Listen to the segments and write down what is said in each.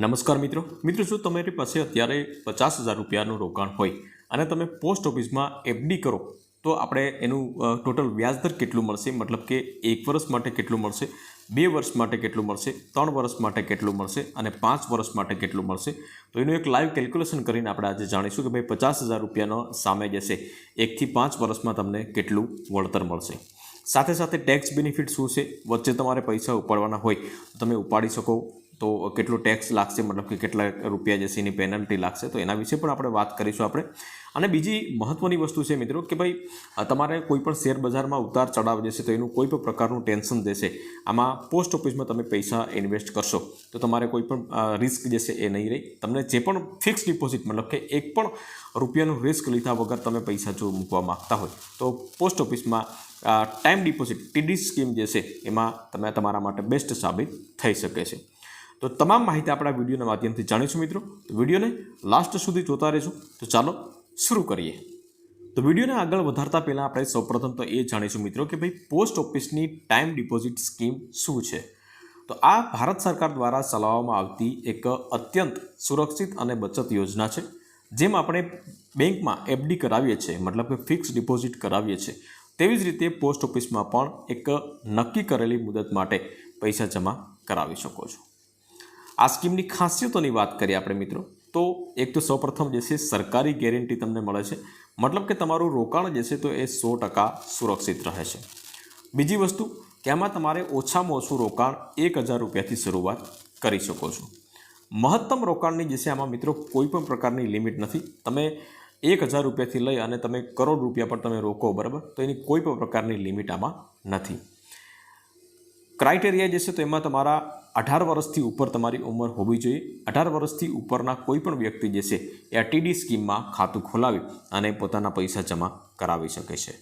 નમસ્કાર મિત્રો જો તમારી પાસે અત્યારે 50,000 રૂપિયાનું રોકાણ હોય અને તમે પોસ્ટ ઓફિસમાં એફડી કરો તો આપણે એનું ટોટલ વ્યાજદર કેટલું મળશે, મતલબ કે 1 વર્ષ માટે કેટલું મળશે, 2 વર્ષ માટે કેટલું મળશે, 3 વર્ષ માટે કેટલું મળશે અને 5 વર્ષ માટે કેટલું મળશે, તો એનું એક લાઈવ કેલ્ક્યુલેશન કરીને આપણે આજે જાણીશું કે ભાઈ 50,000 રૂપિયાનો સામે જશે 1 થી 5 વર્ષમાં તમને કેટલું વળતર મળશે। સાથે સાથે ટેક્સ બેનિફિટ શું છે, વચ્ચે તમારે પૈસા ઉપાડવાના હોય તો તમે ઉપાડી શકો તો કેટલો ટેક્સ લાગશે, મતલબ કે કેટલા રૂપિયા જશે એની પેનલ્ટી લાગશે, તો એના વિશે પણ આપણે વાત કરીશું આપણે। અને બીજી મહત્વની વસ્તુ છે મિત્રો કે ભાઈ તમારે કોઈ પણ શેર બજારમાં ઉતાર ચઢાવ જશે તો એનું કોઈ પણ પ્રકારનું ટેન્શન જશે આમાં પોસ્ટ ઓફિસમાં તમે પૈસા ઇન્વેસ્ટ કરશો તો તમારે કોઈ પણ રિસ્ક જશે એ નહીં રહી। તમને જે પણ ફિક્સ ડિપોઝિટ મતલબ કે એક પણ રૂપિયાનું રિસ્ક લીધા વગર તમે પૈસા જો મૂકવા માગતા હોય તો પોસ્ટ ઓફિસમાં ટાઈમ ડિપોઝિટ ટીડી સ્કીમ જે છે એમાં તમે તમારા માટે બેસ્ટ સાબિત થઈ શકે છે। તો તમામ માહિતી આપણા વિડીયોના માધ્યમથી જાણીશું મિત્રો, તો વિડીયોને લાસ્ટ સુધી જોતા રહેજો। તો ચાલો શરૂ કરીએ। તો વિડીયોને આગળ વધારતા પહેલાં આપણે સૌપ્રથમ તો એ જાણીશું મિત્રો કે ભાઈ પોસ્ટ ઓફિસની ટાઈમ ડિપોઝિટ સ્કીમ શું છે। તો આ ભારત સરકાર દ્વારા ચલાવવામાં આવતી એક અત્યંત સુરક્ષિત અને બચત યોજના છે। જેમ આપણે બેંકમાં એફડી કરાવીએ છીએ, મતલબ કે ફિક્સ ડિપોઝિટ કરાવીએ છીએ, તેવી જ રીતે પોસ્ટ ઓફિસમાં પણ એક નક્કી કરેલી મુદત માટે પૈસા જમા કરાવી શકો છો। આ સ્કીમની ખાસિયતોની વાત કરીએ આપણે મિત્રો તો એક તો સૌપ્રથમ જે છે સરકારી ગેરંટી તમને મળે છે, મતલબ કે તમારું રોકાણ જે છે તો એ 100% સુરક્ષિત રહે છે। બીજી વસ્તુ કે આમાં તમારે ઓછામાં ઓછું રોકાણ 1,000 રૂપિયાથી શરૂઆત કરી શકો છો। મહત્તમ રોકાણની જે છે આમાં મિત્રો કોઈ પણ પ્રકારની લિમિટ નથી। તમે 1,000 રૂપિયાથી લઈ અને તમે કરોડ રૂપિયા પર તમે રોકો, બરાબર, તો એની કોઈ પણ પ્રકારની લિમિટ આમાં નથી। ક્રાઇટેરિયા જે છે તો એમાં તમારા 18 વર્ષથી ઉપર તમારી ઉંમર હોવી જોઈએ। 18 વર્ષથી ઉપરના કોઈ પણ વ્યક્તિ જે છે એ આ ટીડી સ્કીમમાં ખાતું ખોલાવી અને પોતાના પૈસા જમા કરાવી શકે છે।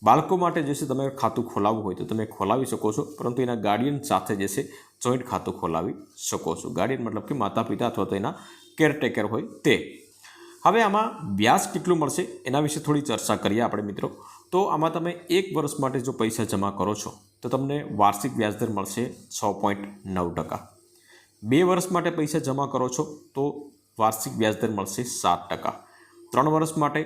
બાળકો માટે જે છે તમે ખાતું ખોલાવવું હોય તો તમે ખોલાવી શકો છો, પરંતુ એના ગાર્ડિયન સાથે જે છે જોઈન્ટ ખાતું ખોલાવી શકો છો। ગાર્ડિયન મતલબ કે માતા પિતા અથવા તો એના કેરટેકર હોય તે। હવે આમાં વ્યાજ કેટલું મળશે એના વિશે થોડી ચર્ચા કરીએ આપણે મિત્રો। તો આમાં તમે 1 વર્ષ માટે જો પૈસા જમા કરો છો તો તમને વાર્ષિક વ્યાજદર મળશે 6.9%। 2 વર્ષ માટે પૈસા જમા કરો છો તો વાર્ષિક વ્યાજદર મળશે 7%। 3 વર્ષ માટે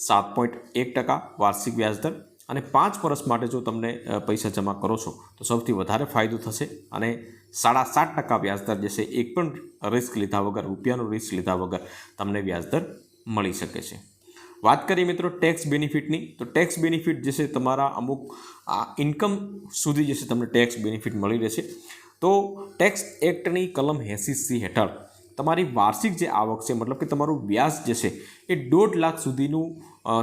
7.1% વાર્ષિક વ્યાજદર અને 5 વર્ષ માટે જો તમને પૈસા જમા કરો છો તો સૌથી વધારે ફાયદો થશે અને 7.5% વ્યાજદર જે છે એક પણ રિસ્ક લીધા વગર, રૂપિયાનું રિસ્ક લીધા વગર તમને વ્યાજદર મળી શકે છે। વાત કરીએ મિત્રો ટેક્સ બેનિફિટની, તો ટેક્સ બેનિફિટ જે છે તમારા અમુક ઇન્કમ સુધી જે છે તમને ટેક્સ બેનિફિટ મળી રહેશે। તો ટેક્સ એક્ટની કલમ 80C હેઠળ તમારી વાર્ષિક જે આવક છે, મતલબ કે તમારું વ્યાજ જે છે એ 1.5 લાખ સુધીનું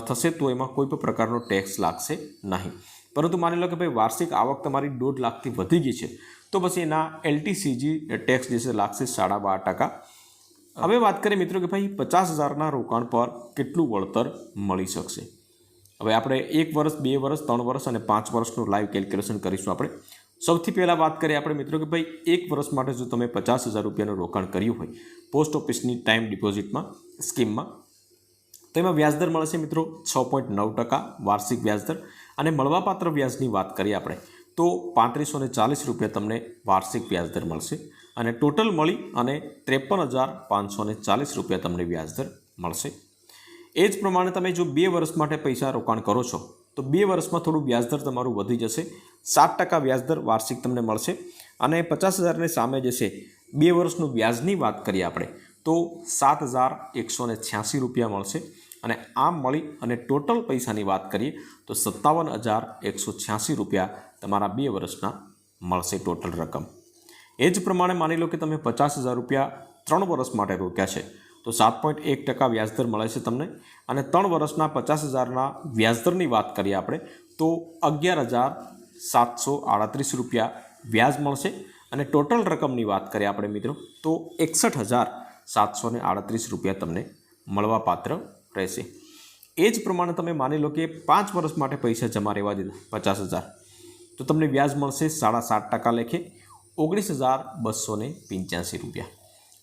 થશે તો એમાં કોઈ પણ પ્રકારનો ટેક્સ લાગશે નહીં। પરંતુ માની લો કે ભાઈ વાર્ષિક આવક તમારી 1.5 લાખથી વધી ગઈ છે તો પછી એના LTCG ટેક્સ જે છે લાગશે 12.5%। હવે વાત કરીએ મિત્રો કે ભાઈ 50,000ના રોકાણ પર કેટલું વળતર મળી શકશે। હવે આપણે 1 વર્ષ, 2 વર્ષ, 3 વર્ષ અને 5 વર્ષનું લાઈવ કેલ્ક્યુલેશન કરીશું આપણે। સૌથી પહેલાં વાત કરીએ આપણે મિત્રો કે ભાઈ 1 વર્ષ માટે જો તમે 50,000 રૂપિયાનું રોકાણ કર્યું હોય પોસ્ટ ઓફિસની ટાઈમ ડિપોઝિટમાં સ્કીમમાં તો એમાં વ્યાજદર મળશે મિત્રો 6.9% વાર્ષિક વ્યાજદર। અને મળવાપાત્ર વ્યાજની વાત કરીએ આપણે તો 3540 રૂપિયા તમને વાર્ષિક વ્યાજદર મળશે અને ટોટલ મળી અને 53,540 રૂપિયા તમને વ્યાજદર મળશે। એ જ પ્રમાણે તમે જો 2 વર્ષ માટે પૈસા રોકાણ કરો છો તો 2 વર્ષમાં થોડું વ્યાજદર તમારું વધી જશે, 7% વ્યાજદર વાર્ષિક તમને મળશે અને 50,000ની સામે જે છે 2 વર્ષનું વ્યાજની વાત કરીએ આપણે તો 7,186 રૂપિયા મળશે અને આમ મળી અને ટોટલ પૈસાની વાત કરીએ તો 57,186 રૂપિયા તમારા 2 વર્ષના મળશે ટોટલ રકમ। એ જ પ્રમાણે માની લો કે તમે 50,000 રૂપિયા 3 વર્ષ માટે રોક્યા છે તો 7.1% વ્યાજદર મળે છે તમને અને 3 વર્ષના 50,000ના વ્યાજદરની વાત કરીએ આપણે તો 11,738 રૂપિયા વ્યાજ મળશે અને ટોટલ રકમની વાત કરીએ આપણે મિત્રો તો 61,738 રૂપિયા તમને મળવાપાત્ર રહેશે। એ જ પ્રમાણે તમે માની લો કે 5 વર્ષ માટે પૈસા જમા રહેવા દીધા 50,000 તો તમને વ્યાજ મળશે 7.5% લેખે 19,285 રૂપિયા।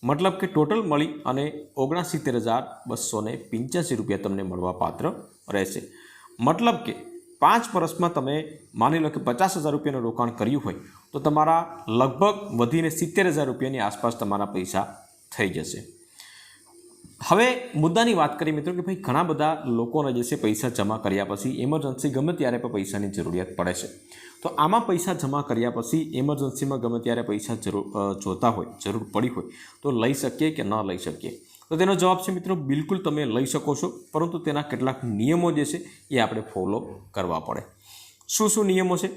મતલબ કે ટોટલ મળી અને 69,285 રૂપિયા તમને મળવાપાત્ર રહેશે। મતલબ કે 5 વર્ષમાં તમે માની લો કે 50,000 રૂપિયાનું રોકાણ કર્યું હોય તો તમારા લગભગ વધીને 70,000 રૂપિયાની આસપાસ તમારા પૈસા થઈ જશે. હવે મુદ્દાની વાત કરીએ મિત્રો કે ભાઈ ઘણા બધા લોકોને જે છે પૈસા જમા કર્યા પછી ઇમરજન્સી ગમે ત્યારે પણ પૈસાની જરૂરિયાત પડે છે. તો આમાં પૈસા જમા કર્યા પછી ઇમરજન્સીમાં ગમે ત્યારે પૈસા જોતા હોય, જરૂર પડી હોય તો લઈ શકીએ કે ન લઈ શકીએ? તો તેનો જવાબ છે મિત્રો બિલકુલ તમે લઈ શકો છો, પરંતુ તેના કેટલાક નિયમો જે છે એ આપણે ફોલો કરવા પડે. શું નિયમો છે?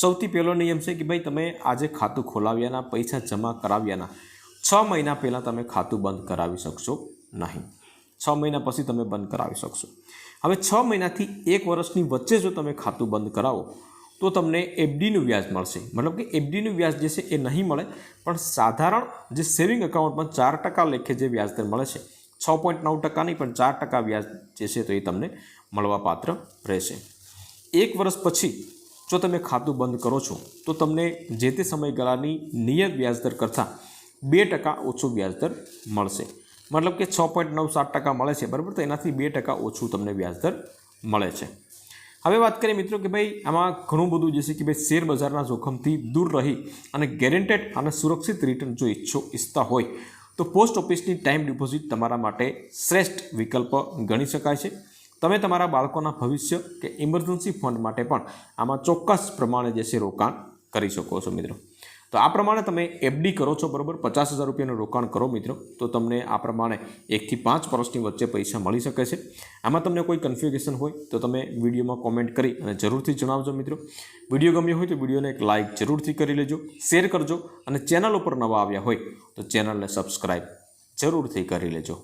સૌથી પહેલો નિયમ છે કે ભાઈ તમે આજે ખાતું ખોલાવ્યાના, પૈસા જમા કરાવ્યાના 6 મહિના પહેલાં તમે ખાતું બંધ કરાવી શકશો નહીં. 6 મહિના પછી તમે બંધ કરાવી શકશો. હવે 6 મહિનાથી 1 વર્ષની વચ્ચે જો તમે ખાતું બંધ કરાવો તો તમને એફડીનું વ્યાજ મળશે. મતલબ કે એફડીનું વ્યાજ જે છે એ નહીં મળે, પણ સાધારણ જે સેવિંગ એકાઉન્ટમાં 4% લેખે જે વ્યાજદર મળે છે, 6.9% નહીં પણ 4% વ્યાજ જે છે તો એ તમને મળવાપાત્ર રહેશે. 1 વર્ષ પછી જો તમે ખાતું બંધ કરો છો તો તમને જે તે સમયગાળાની નિયત વ્યાજદર કરતાં 2% ઓછું વ્યાજદર મળશે. મતલબ કે 6.97% મળે છે, બરાબર, તો એનાથી 2% ઓછું તમને વ્યાજદર મળે છે. હવે વાત કરીએ મિત્રો કે ભાઈ આમાં ઘણું બધું જે છે કે ભાઈ શેર બજારના જોખમથી દૂર રહી અને ગેરંટેડ અને સુરક્ષિત રિટર્ન જો ઈચ્છતા હોય તો પોસ્ટ ઓફિસની ટાઈમ ડિપોઝિટ તમારા માટે શ્રેષ્ઠ વિકલ્પ ગણી શકાય છે. તમે તમારા બાળકોના ભવિષ્ય કે ઇમરજન્સી ફંડ માટે પણ આમાં ચોક્કસ પ્રમાણે જે છે રોકાણ કરી શકો છો મિત્રો. તો આ પ્રમાણે તમે એફડી કરો છો, બરાબર, 50,000 રૂપિયાનું રોકાણ કરો મિત્રો, તો તમને આ પ્રમાણે 1 થી 5 વર્ષની વચ્ચે પૈસા મળી શકે છે. આમાં તમને કોઈ કન્ફ્યુઝન હોય તો તમે વિડીયોમાં કોમેન્ટ કરી અને જરૂરથી જણાવજો મિત્રો. વિડીયો ગમ્યો હોય તો વિડીયોને એક લાઇક જરૂરથી કરી લેજો, શેર કરજો અને ચેનલ ઉપર નવા આવ્યા હોય તો ચેનલને સબસ્ક્રાઈબ જરૂરથી કરી લેજો.